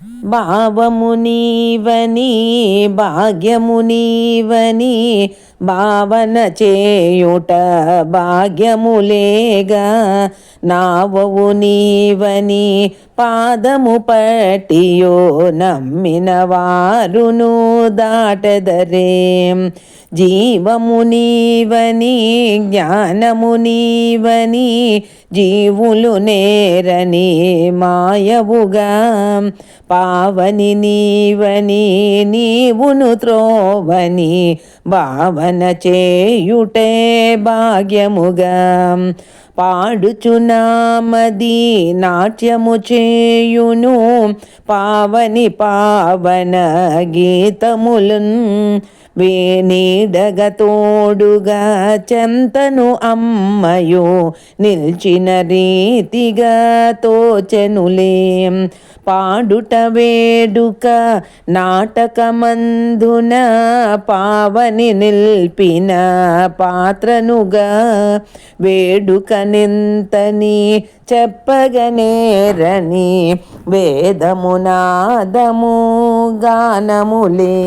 భావము నీవని భాగ్యము నీవని భావన చేయుట భాగ్యములేగా, నావవు నీవని పాదము పట్టియో నమ్మిన వారును దాటదరే. జీవము నీవని జ్ఞానము నీవని జీవులు నేరని మాయవుగా, పావని నీవని నీవును త్రోవని భావన చేయుటే భాగ్యముగా. పాడుచున్నామది నాట్యము చేయును పావని పావన గీతములున్, వేణీడగ తోడుగా చెంతను అమ్మయు నిల్చిన రీతిగా తోచెనులే. పాడుట వేడుక నాటకమందున పావని నిల్పిన పాత్రనుగా, వేడుకనెంతని చెప్పగనేరని వేదమునాదము గానములే.